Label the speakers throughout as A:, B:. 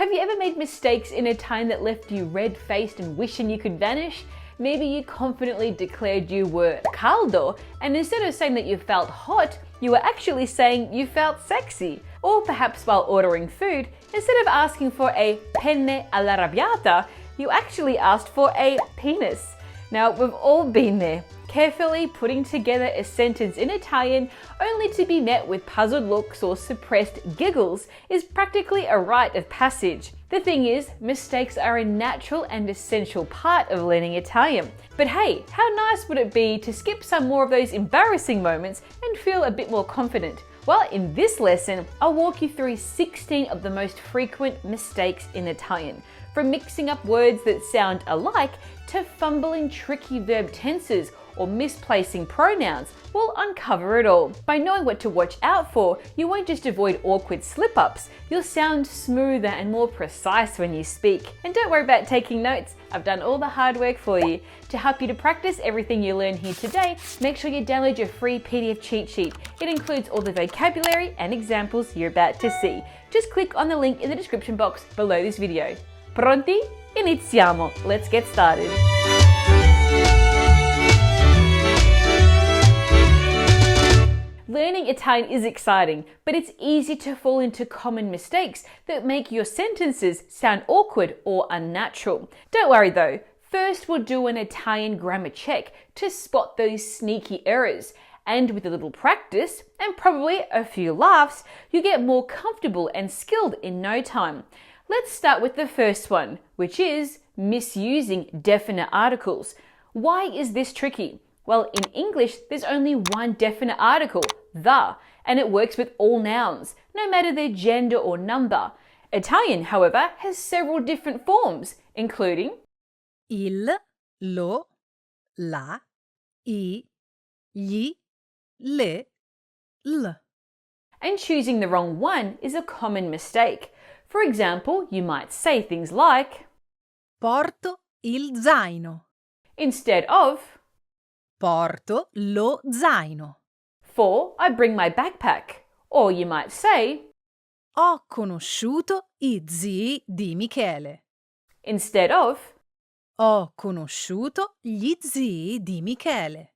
A: Have you ever made mistakes in Italian that left you red-faced and wishing you could vanish? Maybe you confidently declared you were caldo, and instead of saying that you felt hot, you were actually saying you felt sexy. Or perhaps while ordering food, instead of asking for a penne all'arrabbiata, you actually asked for a penis. Now, we've all been there, carefully putting together a sentence in Italian only to be met with puzzled looks or suppressed giggles is practically a rite of passage. The thing is, mistakes are a natural and essential part of learning Italian. But hey, how nice would it be to skip some more of those embarrassing moments and feel a bit more confident? Well, in this lesson, I'll walk you through 16 of the most frequent mistakes in Italian. From mixing up words that sound alike to fumbling tricky verb tenses or misplacing pronouns, we'll uncover it all. By knowing what to watch out for, you won't just avoid awkward slip-ups, you'll sound smoother and more precise when you speak. And don't worry about taking notes, I've done all the hard work for you. To help you to practice everything you learn here today, make sure you download your free PDF cheat sheet. It includes all the vocabulary and examples you're about to see. Just click on the link in the description box below this video. Pronti? Iniziamo! Let's get started. Learning Italian is exciting, but it's easy to fall into common mistakes that make your sentences sound awkward or unnatural. Don't worry though, first we'll do an Italian grammar check to spot those sneaky errors. And with a little practice, and probably a few laughs, you get more comfortable and skilled in no time. Let's start with the first one, which is misusing definite articles. Why is this tricky? Well, in English, there's only one definite article, the, and it works with all nouns, no matter their gender or number. Italian, however, has several different forms, including
B: il, lo, la, I, gli, le, l.
A: And choosing the wrong one is a common mistake. For example, you might say things like
B: Porto il zaino.
A: instead of
B: Porto lo zaino.
A: for I bring my backpack. Or you might say
B: Ho conosciuto I zii di Michele.
A: instead of
B: Ho conosciuto gli zii di Michele.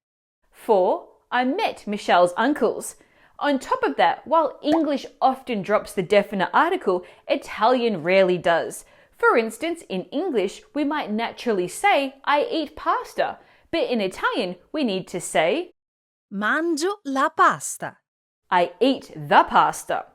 A: for I met Michelle's uncles. On top of that, while English often drops the definite article, Italian rarely does. For instance, in English, we might naturally say, I eat pasta, but in Italian, we need to say,
B: Mangio la pasta.
A: I eat the pasta.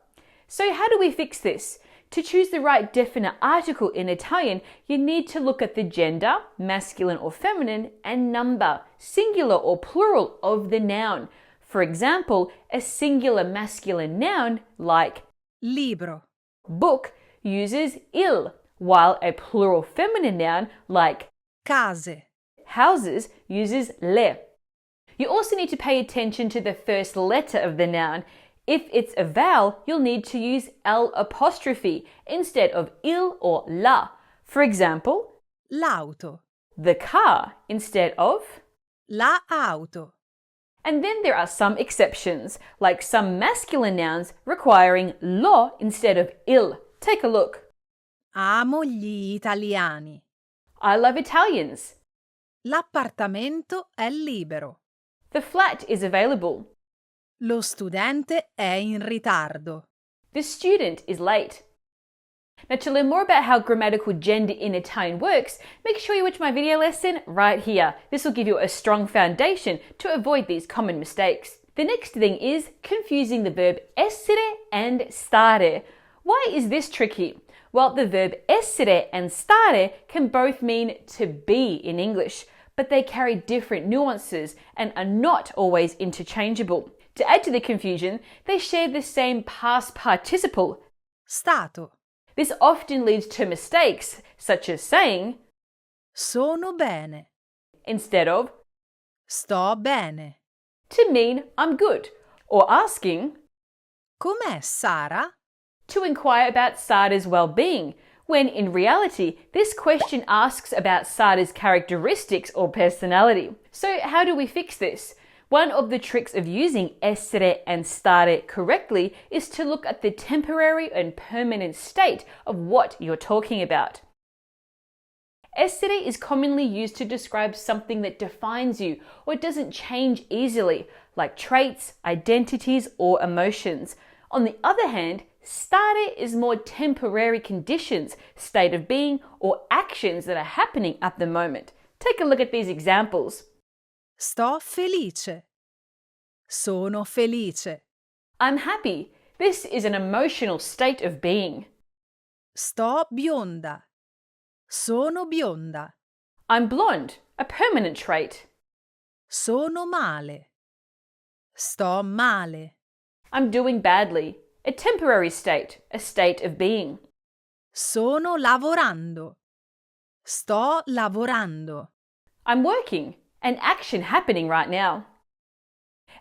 A: So how do we fix this? To choose the right definite article in Italian, you need to look at the gender, masculine or feminine, and number, singular or plural, of the noun. For example, a singular masculine noun like
B: Libro.
A: book uses il, while a plural feminine noun like
B: Case.
A: houses uses le. You also need to pay attention to the first letter of the noun. If it's a vowel, you'll need to use L' instead of il or la. For example,
B: L'auto.
A: the car instead of.
B: La auto.
A: And then there are some exceptions, like some masculine nouns requiring lo instead of il. Take a look.
B: Amo gli italiani.
A: I love Italians.
B: L'appartamento è libero.
A: The flat is available.
B: Lo studente è in ritardo.
A: The student is late. Now, to learn more about how grammatical gender in Italian works, make sure you watch my video lesson right here. This will give you a strong foundation to avoid these common mistakes. The next thing is confusing the verb essere and stare. Why is this tricky? Well, the verb essere and stare can both mean to be in English, but they carry different nuances and are not always interchangeable. To add to the confusion, they share the same past participle,
B: Stato.
A: This often leads to mistakes, such as saying
B: Sono bene.
A: instead of
B: Sto bene.
A: to mean I'm good, or asking
B: Com'è Sara?
A: to inquire about Sada's well-being, when in reality, this question asks about Sada's characteristics or personality. So how do we fix this? One of the tricks of using essere and stare correctly is to look at the temporary and permanent state of what you're talking about. Essere is commonly used to describe something that defines you or doesn't change easily, like traits, identities, or emotions. On the other hand, stare is more temporary conditions, state of being, or actions that are happening at the moment. Take a look at these examples.
B: Sto felice. Sono felice.
A: I'm happy. This is an emotional state of being.
B: Sto bionda. Sono bionda.
A: I'm blonde, a permanent trait.
B: Sono male. Sto male.
A: I'm doing badly, a temporary state, a state of being.
B: Sono lavorando. Sto lavorando.
A: I'm working, an action happening right now.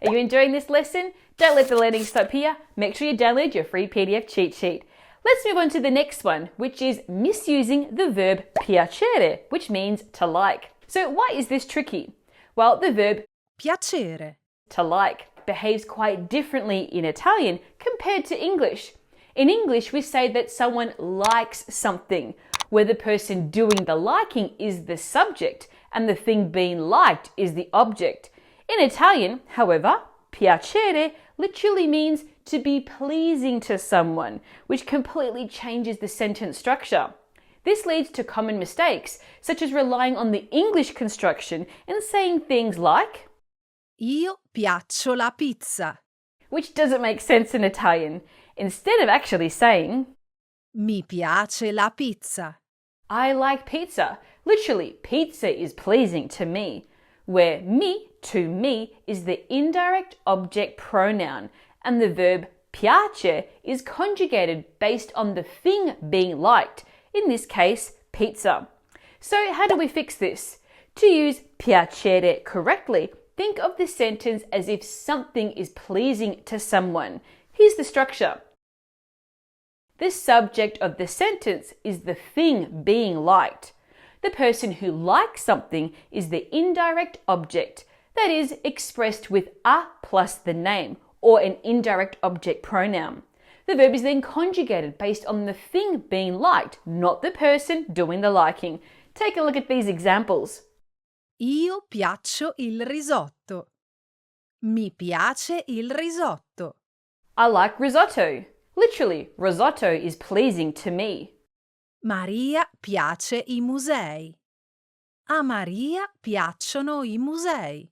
A: Are you enjoying this lesson? Don't let the learning stop here. Make sure you download your free PDF cheat sheet. Let's move on to the next one, which is misusing the verb piacere, which means to like. So why is this tricky? Well, the verb
B: Piacere.
A: to like behaves quite differently in Italian compared to English. In English, we say that someone likes something, where the person doing the liking is the subject and the thing being liked is the object. In Italian, however, piacere literally means to be pleasing to someone, which completely changes the sentence structure. This leads to common mistakes, such as relying on the English construction and saying things like
B: Io piaccio la pizza.
A: which doesn't make sense in Italian. Instead of actually saying
B: Mi piace la pizza.
A: I like pizza. Literally, pizza is pleasing to me, where mi, to me, is the indirect object pronoun, and the verb piace is conjugated based on the thing being liked, in this case, pizza. So how do we fix this? To use piacere correctly, think of the sentence as if something is pleasing to someone. Here's the structure. The subject of the sentence is the thing being liked. The person who likes something is the indirect object, that is expressed with a plus the name, or an indirect object pronoun. The verb is then conjugated based on the thing being liked, not the person doing the liking. Take a look at these examples.
B: Io piaccio il risotto. Mi piace il risotto.
A: I like risotto. Literally, risotto is pleasing to me.
B: Maria piace i musei. A Maria piacciono i musei.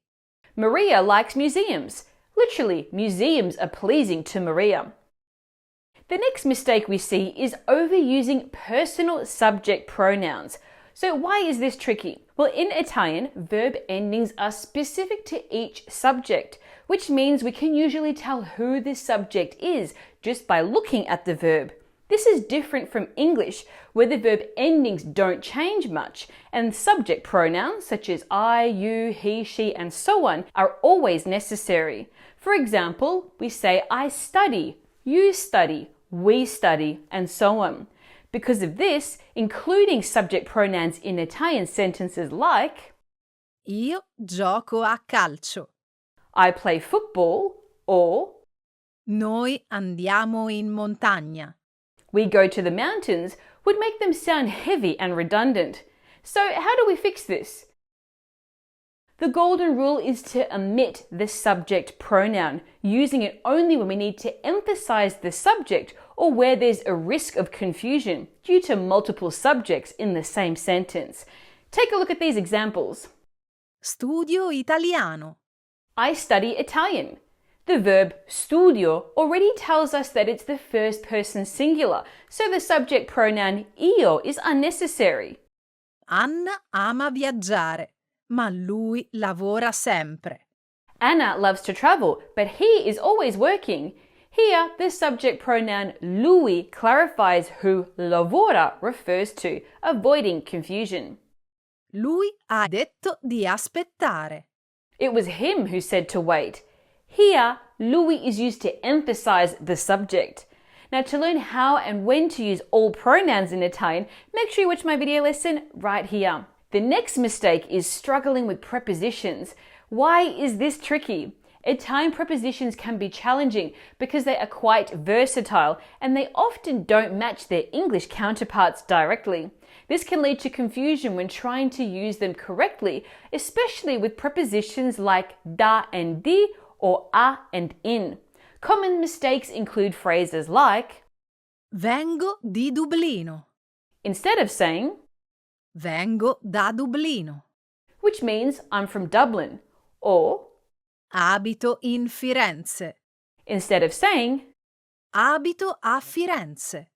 A: Maria likes museums. Literally, museums are pleasing to Maria. The next mistake we see is overusing personal subject pronouns. So why is this tricky? Well, in Italian, verb endings are specific to each subject, which means we can usually tell who the subject is just by looking at the verb. This is different from English, where the verb endings don't change much, and subject pronouns such as I, you, he, she, and so on are always necessary. For example, we say I study, you study, we study, and so on. Because of this, including subject pronouns in Italian sentences like
B: Io gioco a calcio.
A: I play football or
B: Noi andiamo in montagna.
A: we go to the mountains would make them sound heavy and redundant. So how do we fix this? The golden rule is to omit the subject pronoun, using it only when we need to emphasize the subject or where there's a risk of confusion due to multiple subjects in the same sentence. Take a look at these examples.
B: Studio italiano.
A: I study Italian. The verb studio already tells us that it's the first person singular, so the subject pronoun io is unnecessary.
B: Anna ama viaggiare, ma lui lavora sempre.
A: Anna loves to travel, but he is always working. Here, the subject pronoun lui clarifies who lavora refers to, avoiding confusion.
B: Lui ha detto di aspettare.
A: It was him who said to wait. Here, lui is used to emphasize the subject. Now, to learn how and when to use all pronouns in Italian, make sure you watch my video lesson right here. The next mistake is struggling with prepositions. Why is this tricky? Italian prepositions can be challenging because they are quite versatile and they often don't match their English counterparts directly. This can lead to confusion when trying to use them correctly, especially with prepositions like da and di or a and in. Common mistakes include phrases like
B: Vengo di Dublino.
A: instead of saying,
B: Vengo da Dublino.
A: which means I'm from Dublin, or
B: Abito in Firenze.
A: instead of saying,
B: Abito a Firenze.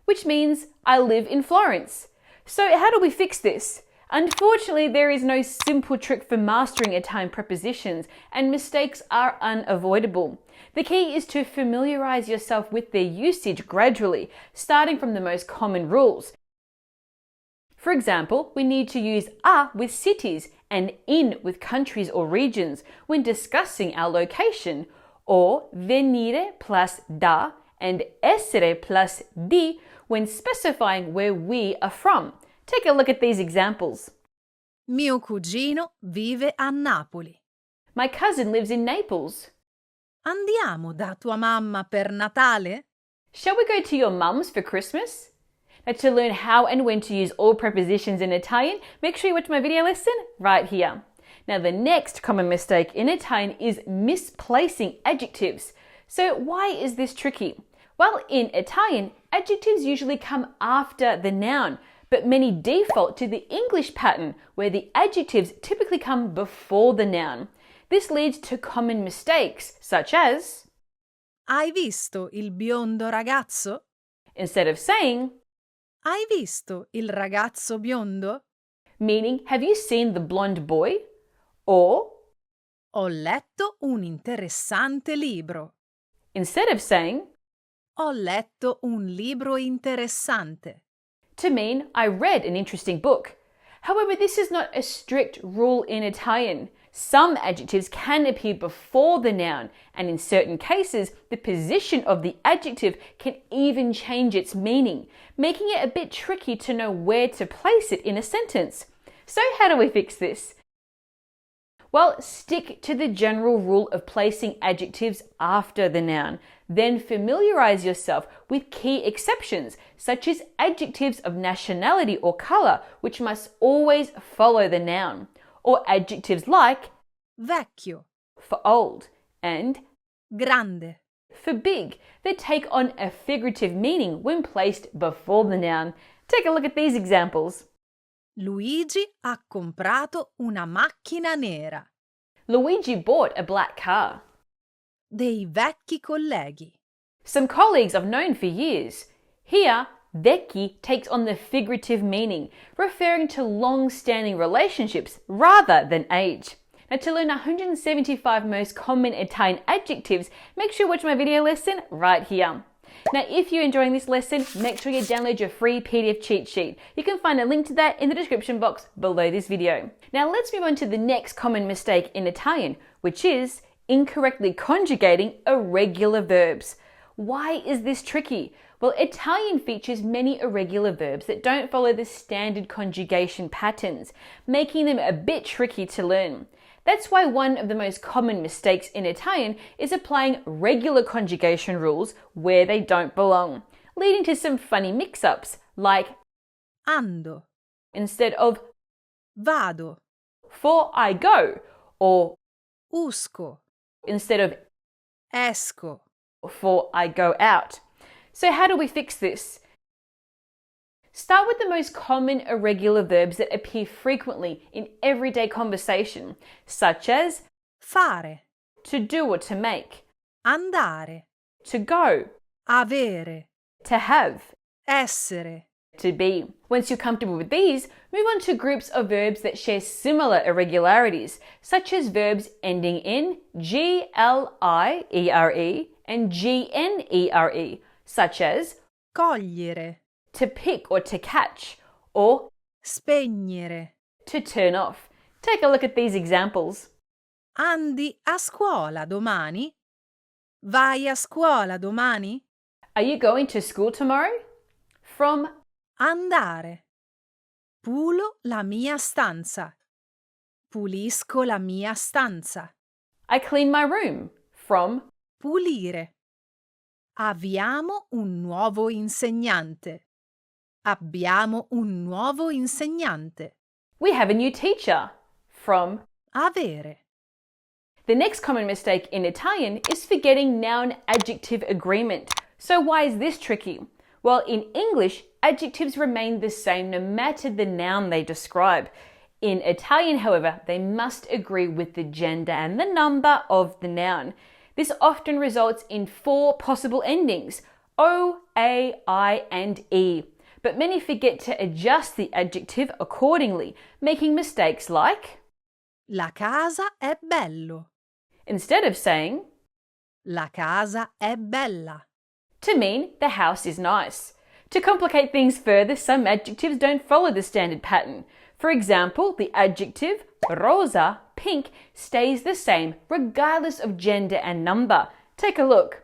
A: which means I live in Florence. So how do we fix this? Unfortunately, there is no simple trick for mastering Italian prepositions, and mistakes are unavoidable. The key is to familiarize yourself with their usage gradually, starting from the most common rules. For example, we need to use a with cities and in with countries or regions when discussing our location, or venire plus da and essere plus di when specifying where we are from. Take a look at these examples.
B: Mio cugino vive a Napoli.
A: My cousin lives in Naples.
B: Andiamo da tua mamma per Natale?
A: Shall we go to your mum's for Christmas? Now, to learn how and when to use all prepositions in Italian, make sure you watch my video lesson right here. Now, the next common mistake in Italian is misplacing adjectives. So why is this tricky? Well, in Italian, adjectives usually come after the noun, but many default to the English pattern where the adjectives typically come before the noun. This leads to common mistakes, such as
B: Hai visto il biondo ragazzo?
A: instead of saying,
B: Hai visto il ragazzo biondo?
A: meaning, have you seen the blonde boy? Or
B: Ho letto un interessante libro.
A: instead of saying,
B: Ho letto un libro interessante.
A: to mean, I read an interesting book. However, this is not a strict rule in Italian. Some adjectives can appear before the noun, and in certain cases, the position of the adjective can even change its meaning, making it a bit tricky to know where to place it in a sentence. So how do we fix this? Well, stick to the general rule of placing adjectives after the noun. Then familiarize yourself with key exceptions, such as adjectives of nationality or color, which must always follow the noun, or adjectives like
B: Vecchio,
A: for old and
B: grande.
A: for big that take on a figurative meaning when placed before the noun. Take a look at these examples.
B: Luigi ha comprato una macchina nera.
A: Luigi bought a black car.
B: Dei vecchi colleghi.
A: Some colleagues I've known for years. Here, vecchi takes on the figurative meaning, referring to long-standing relationships rather than age. Now, to learn 175 most common Italian adjectives, make sure you watch my video lesson right here. Now, if you're enjoying this lesson, make sure you download your free PDF cheat sheet. You can find a link to that in the description box below this video. Now, let's move on to the next common mistake in Italian, which is incorrectly conjugating irregular verbs. Why is this tricky? Well, Italian features many irregular verbs that don't follow the standard conjugation patterns, making them a bit tricky to learn. That's why one of the most common mistakes in Italian is applying regular conjugation rules where they don't belong, leading to some funny mix-ups like
B: Ando,
A: instead of
B: vado,
A: for I go, or
B: usco,
A: instead of
B: esco.
A: for I go out. So how do we fix this? Start with the most common irregular verbs that appear frequently in everyday conversation, such as
B: Fare,
A: to do or to make,
B: andare,
A: to go,
B: avere,
A: to have,
B: essere.
A: to be. Once you're comfortable with these, move on to groups of verbs that share similar irregularities, such as verbs ending in glire and gnere, such as
B: Cogliere,
A: to pick or to catch, or
B: spegnere.
A: to turn off. Take a look at these examples.
B: Andi a scuola domani? Vai a scuola domani?
A: Are you going to school tomorrow? From
B: Andare. Pulo la mia stanza. Pulisco la mia stanza.
A: I clean my room. From
B: Pulire. Abbiamo un nuovo insegnante. Abbiamo un nuovo insegnante.
A: we have a new teacher. From
B: Avere.
A: the next common mistake in Italian is forgetting noun-adjective agreement. So why is this tricky? Well, in English, adjectives remain the same no matter the noun they describe. In Italian, however, they must agree with the gender and the number of the noun. This often results in 4 possible endings: O, A, I, and E. But many forget to adjust the adjective accordingly, making mistakes like
B: La casa è bello.
A: instead of saying
B: La casa è bella.
A: to mean the house is nice. To complicate things further, some adjectives don't follow the standard pattern. For example, the adjective rosa, pink, stays the same regardless of gender and number. Take a look.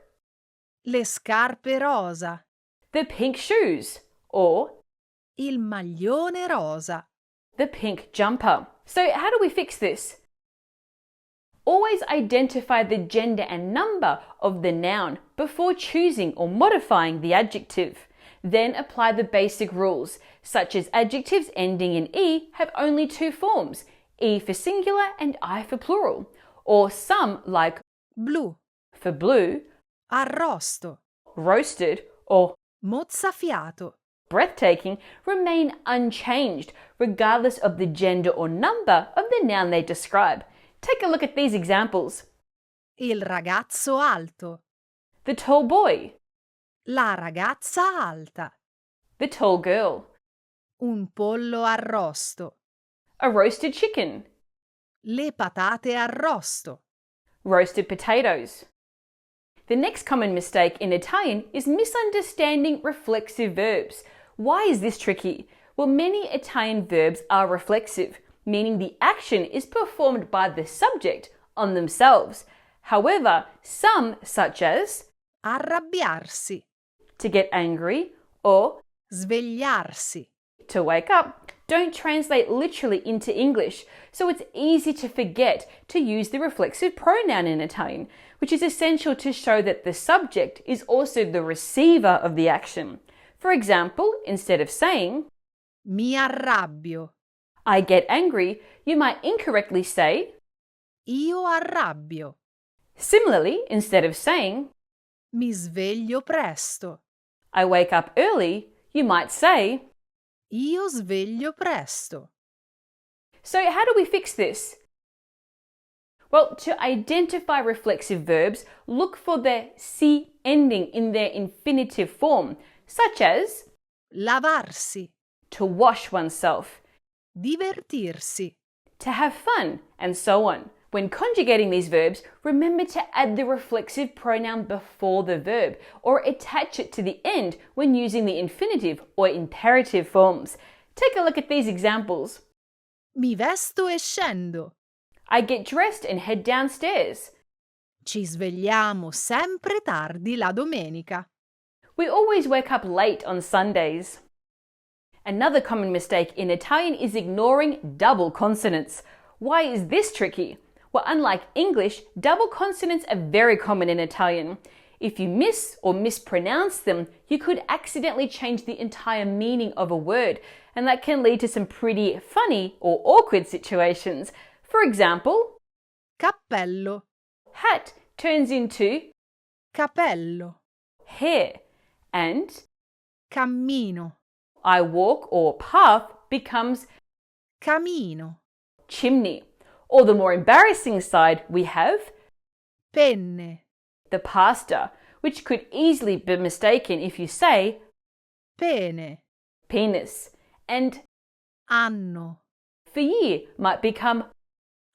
B: Le scarpe rosa.
A: The pink shoes, or
B: Il maglione rosa.
A: the pink jumper. So how do we fix this? Always identify the gender and number of the noun before choosing or modifying the adjective. Then apply the basic rules, such as adjectives ending in E have only 2 forms, E for singular and I for plural, or some like
B: Blu.
A: for blue,
B: Arrosto.
A: roasted, or
B: Mozzafiato.
A: breathtaking remain unchanged regardless of the gender or number of the noun they describe. Take a look at these examples.
B: Il ragazzo alto.
A: The tall boy,
B: La ragazza alta.
A: the tall girl,
B: Un pollo arrosto.
A: a roasted chicken,
B: Le patate arrosto.
A: roasted potatoes. The next common mistake in Italian is misunderstanding reflexive verbs. Why is this tricky? Well, many Italian verbs are reflexive, meaning the action is performed by the subject on themselves. However, some, such as
B: Arrabbiarsi.
A: to get angry or
B: Svegliarsi.
A: to wake up, don't translate literally into English, so it's easy to forget to use the reflexive pronoun in Italian, which is essential to show that the subject is also the receiver of the action. For example, instead of saying,
B: Mi arrabbio.
A: I get angry, you might incorrectly say,
B: Io arrabbio.
A: similarly, instead of saying,
B: Mi sveglio presto.
A: I wake up early, you might say.
B: Io sveglio presto.
A: So how do we fix this? Well, to identify reflexive verbs, look for the si ending in their infinitive form, such as
B: Lavarsi.
A: to wash oneself,
B: Divertirsi.
A: to have fun, and so on. When conjugating these verbs, remember to add the reflexive pronoun before the verb or attach it to the end when using the infinitive or imperative forms. Take a look at these examples.
B: Mi vesto e scendo.
A: I get dressed and head downstairs.
B: Ci svegliamo sempre tardi la domenica.
A: We always wake up late on Sundays. Another common mistake in Italian is ignoring double consonants. Why is this tricky? Well, unlike English, double consonants are very common in Italian. If you miss or mispronounce them, you could accidentally change the entire meaning of a word, and that can lead to some pretty funny or awkward situations. For example,
B: Cappello.
A: hat turns into
B: Capello.
A: hair, and
B: Cammino.
A: I walk or path becomes
B: Camino.
A: chimney. Or the more embarrassing side, we have
B: Penne.
A: the pasta, which could easily be mistaken if you say
B: Pene.
A: penis. And
B: Anno.
A: for year might become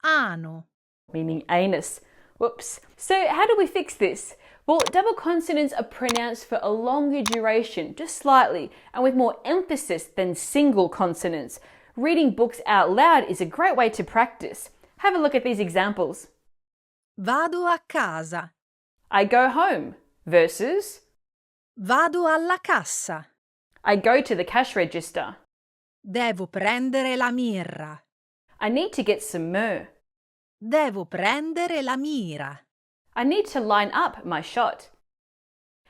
B: Ano.
A: meaning anus. Whoops. So how do we fix this? Well, double consonants are pronounced for a longer duration, just slightly, and with more emphasis than single consonants. Reading books out loud is a great way to practice. Have a look at these examples.
B: Vado a casa.
A: I go home versus
B: Vado alla cassa.
A: I go to the cash register.
B: Devo prendere la mirra.
A: I need to get some myrrh.
B: Devo prendere la mira.
A: I need to line up my shot.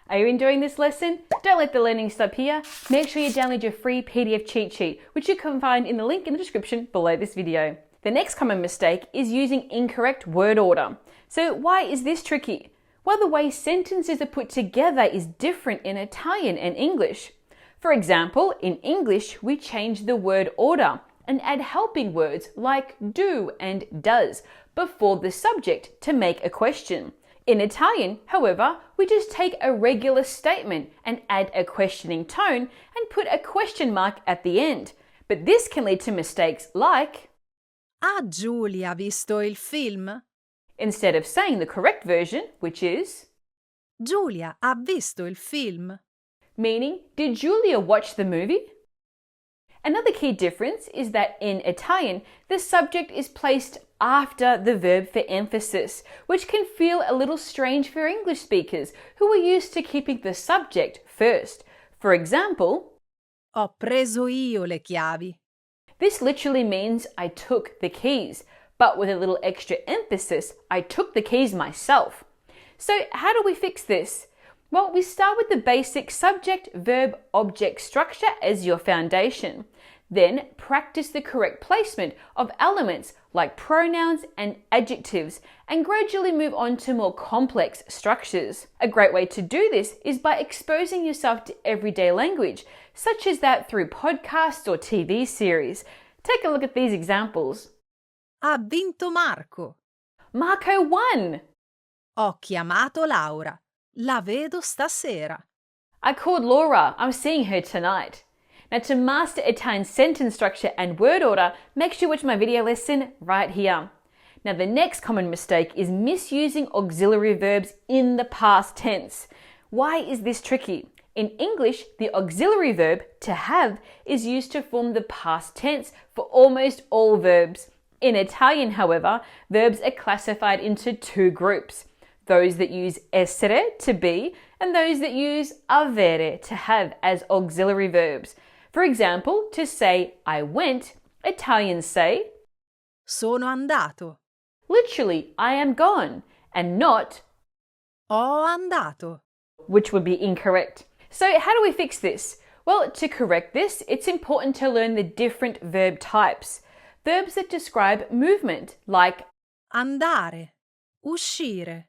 A: Are you enjoying this lesson? Don't let the learning stop here. Make sure you download your free PDF cheat sheet, which you can find in the link in the description below this video. The next common mistake is using incorrect word order. So why is this tricky? Well, the way sentences are put together is different in Italian and English. For example, in English, we change the word order and add helping words like do and does before the subject to make a question. In Italian, however, we just take a regular statement and add a questioning tone and put a question mark at the end. But this can lead to mistakes like,
B: Ha Giulia visto il film?
A: instead of saying the correct version, which is,
B: Giulia ha visto il film?
A: meaning, did Julia watch the movie? Another key difference is that in Italian, the subject is placed after the verb for emphasis, which can feel a little strange for English speakers who are used to keeping the subject first. For example,
B: Ho preso io le chiavi.
A: this literally means I took the keys, but with a little extra emphasis, I took the keys myself. So how do we fix this? Well, we start with the basic subject, verb, object structure as your foundation. Then practice the correct placement of elements like pronouns and adjectives and gradually move on to more complex structures. A great way to do this is by exposing yourself to everyday language, such as that through podcasts or TV series. Take a look at these examples.
B: Ha vinto Marco.
A: Marco won!
B: Ho chiamato Laura. La vedo stasera.
A: I called Laura. I'm seeing her tonight. Now, to master Italian sentence structure and word order, make sure you watch my video lesson right here. Now, the next common mistake is misusing auxiliary verbs in the past tense. Why is this tricky? In English, the auxiliary verb to have is used to form the past tense for almost all verbs. In Italian, however, verbs are classified into two groups. Those that use essere to be and those that use avere to have as auxiliary verbs. For example, to say I went, Italians say
B: Sono andato.
A: literally I am gone and not
B: Ho andato.
A: which would be incorrect. So how do we fix this? Well, to correct this, it's important to learn the different verb types. Verbs that describe movement like
B: Andare. Uscire.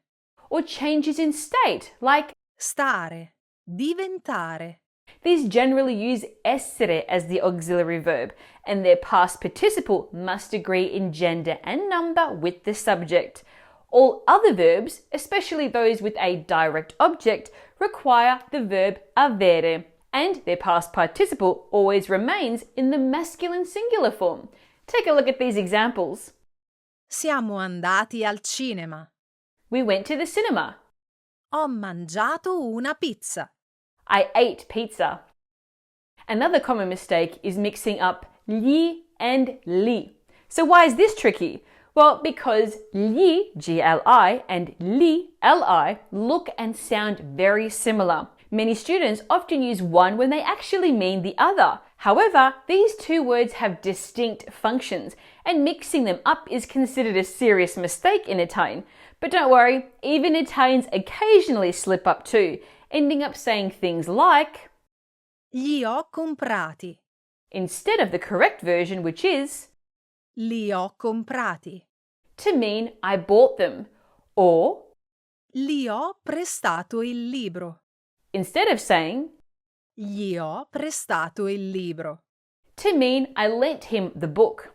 A: or changes in state like
B: Stare. Diventare.
A: these generally use essere as the auxiliary verb, and their past participle must agree in gender and number with the subject. All other verbs, especially those with a direct object, require the verb avere, and their past participle always remains in the masculine singular form. Take a look at these examples.
B: Siamo andati al cinema.
A: We went to the cinema.
B: Ho mangiato una pizza.
A: I ate pizza. Another common mistake is mixing up gli and li. So why is this tricky? Well, because gli, G-L-I, and li, L-I, look and sound very similar. Many students often use one when they actually mean the other. However, these two words have distinct functions, and mixing them up is considered a serious mistake in Italian. But don't worry, even Italians occasionally slip up too, ending up saying things like
B: Li ho comprati.
A: instead of the correct version, which is
B: Li ho comprati.
A: to mean I bought them, or
B: Gli ho prestato il libro.
A: instead of saying
B: Gli ho prestato il libro.
A: to mean I lent him the book.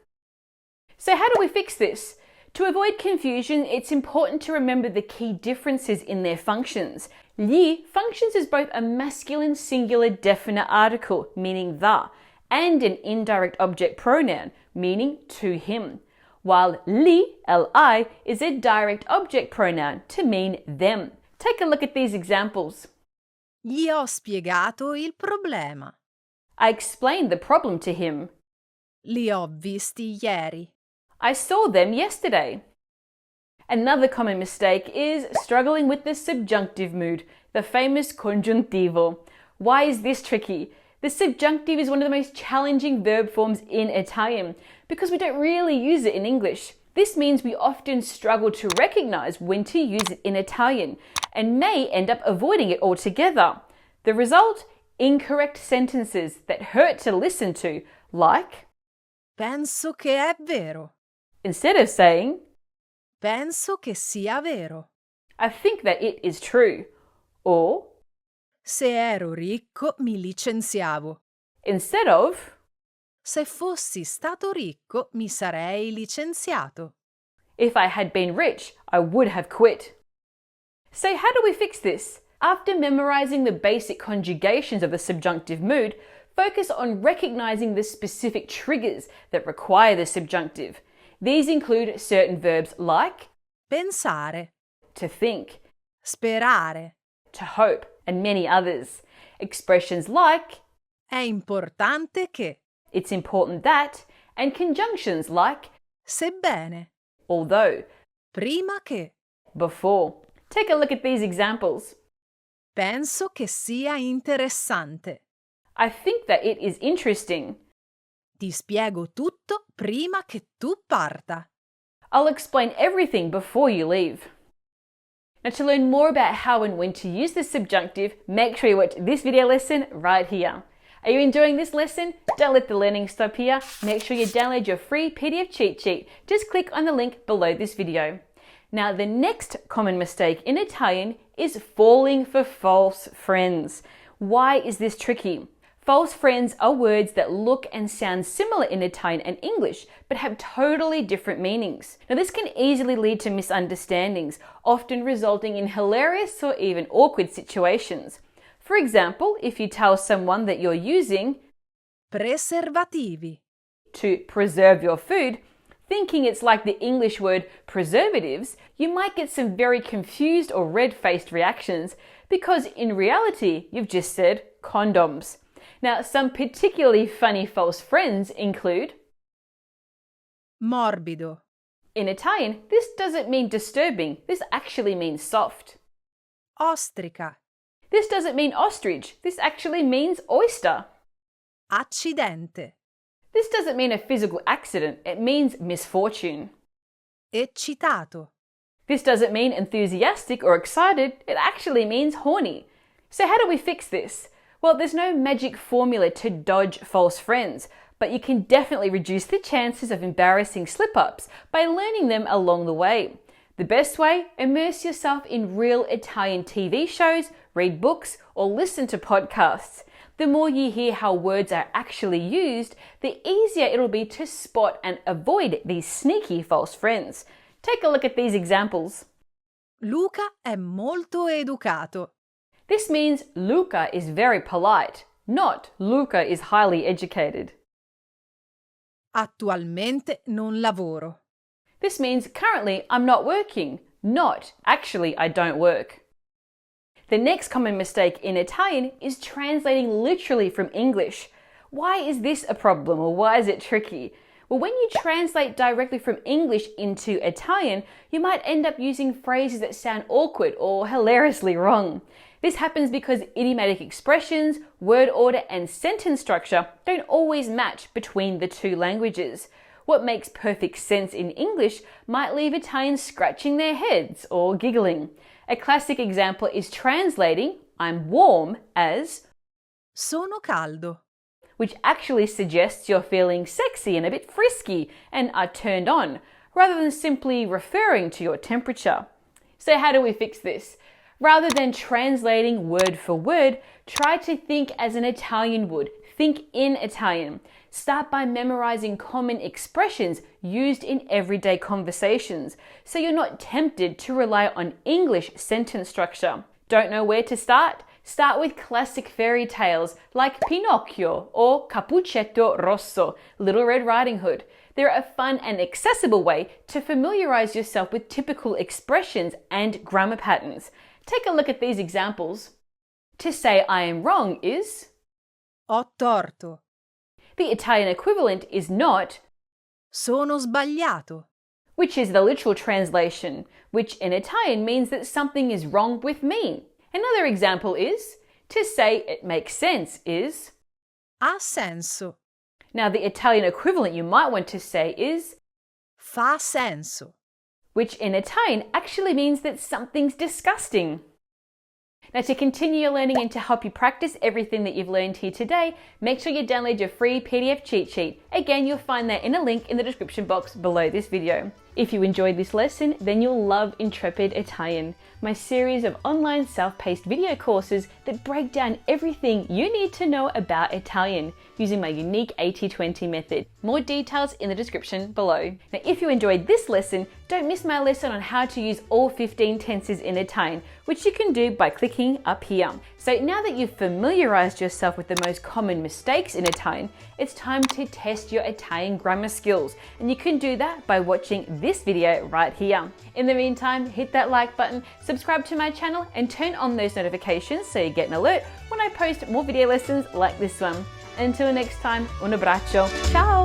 A: So how do we fix this? To avoid confusion, it's important to remember the key differences in their functions. Gli functions as both a masculine singular definite article, meaning the, and an indirect object pronoun, meaning to him, while li, li, is a direct object pronoun to mean them. Take a look at these examples.
B: Gli ho spiegato il problema.
A: I explained the problem to him.
B: Li ho visti ieri.
A: I saw them yesterday. Another common mistake is struggling with the subjunctive mood, the famous congiuntivo. Why is this tricky? The subjunctive is one of the most challenging verb forms in Italian because we don't really use it in English. This means we often struggle to recognize when to use it in Italian and may end up avoiding it altogether. The result? Incorrect sentences that hurt to listen to, like
B: Penso che è vero.
A: instead of saying
B: Penso che sia vero.
A: I think that it is true, or
B: Se ero ricco mi licenziavo.
A: instead of
B: Se fossi stato ricco mi sarei licenziato.
A: if I had been rich, I would have quit. So how do we fix this? After memorizing the basic conjugations of the subjunctive mood, focus on recognizing the specific triggers that require the subjunctive. These include certain verbs like
B: Pensare,
A: to think,
B: sperare.
A: to hope, and many others. Expressions like
B: È importante che,
A: it's important that, and conjunctions like
B: sebbene,
A: although,
B: prima che.
A: before. Take a look at these examples.
B: Penso che sia interessante.
A: I think that it is interesting.
B: Ti spiego tutto prima che tu parta.
A: I'll explain everything before you leave. Now, to learn more about how and when to use the subjunctive, make sure you watch this video lesson right here. Are you enjoying this lesson? Don't let the learning stop here. Make sure you download your free PDF cheat sheet. Just click on the link below this video. Now, the next common mistake in Italian is falling for false friends. Why is this tricky? False friends are words that look and sound similar in Italian and English, but have totally different meanings. Now, this can easily lead to misunderstandings, often resulting in hilarious or even awkward situations. For example, if you tell someone that you're using
B: Preservativi.
A: to preserve your food, thinking it's like the English word preservatives, you might get some very confused or red-faced reactions because in reality, you've just said condoms. Now, some particularly funny false friends include
B: Morbido.
A: in Italian, this doesn't mean disturbing, this actually means soft.
B: Ostrica.
A: This doesn't mean ostrich, this actually means oyster.
B: Accidente.
A: This doesn't mean a physical accident, it means misfortune.
B: Eccitato.
A: This doesn't mean enthusiastic or excited, it actually means horny. So how do we fix this? Well, there's no magic formula to dodge false friends, but you can definitely reduce the chances of embarrassing slip-ups by learning them along the way. The best way? Immerse yourself in real Italian TV shows, read books, or listen to podcasts. The more you hear how words are actually used, the easier it'll be to spot and avoid these sneaky false friends. Take a look at these examples.
B: Luca è molto educato.
A: This means Luca is very polite, not Luca is highly educated.
B: Attualmente non lavoro.
A: This means currently I'm not working, not actually I don't work. The next common mistake in Italian is translating literally from English. Why is this a problem, or why is it tricky? Well, when you translate directly from English into Italian, you might end up using phrases that sound awkward or hilariously wrong. This happens because idiomatic expressions, word order, and sentence structure don't always match between the two languages. What makes perfect sense in English might leave Italians scratching their heads or giggling. A classic example is translating I'm warm as
B: Sono caldo.
A: which actually suggests you're feeling sexy and a bit frisky and are turned on, rather than simply referring to your temperature. So how do we fix this? Rather than translating word for word, try to think as an Italian would. Think in Italian. Start by memorizing common expressions used in everyday conversations, so you're not tempted to rely on English sentence structure. Don't know where to start? Start with classic fairy tales like Pinocchio or Cappuccetto Rosso, Little Red Riding Hood. They're a fun and accessible way to familiarize yourself with typical expressions and grammar patterns. Take a look at these examples. To say I am wrong is
B: Ho torto.
A: the Italian equivalent is not,
B: Sono sbagliato.
A: which is the literal translation, which in Italian means that something is wrong with me. Another example is to say it makes sense is
B: Ha senso.
A: Now, the Italian equivalent you might want to say is
B: Fa senso.
A: which in Italian actually means that something's disgusting. Now, to continue your learning and to help you practice everything that you've learned here today, make sure you download your free PDF cheat sheet. Again, you'll find that in a link in the description box below this video. If you enjoyed this lesson, then you'll love Intrepid Italian, my series of online self-paced video courses that break down everything you need to know about Italian using my unique 80-20 method. More details in the description below. Now, if you enjoyed this lesson, don't miss my lesson on how to use all 15 tenses in Italian, which you can do by clicking up here. So now that you've familiarized yourself with the most common mistakes in Italian, it's time to test your Italian grammar skills, and you can do that by watching this video right here. In the meantime, hit that like button, subscribe to my channel, and turn on those notifications so you get an alert when I post more video lessons like this one. Until next time, un abbraccio, ciao!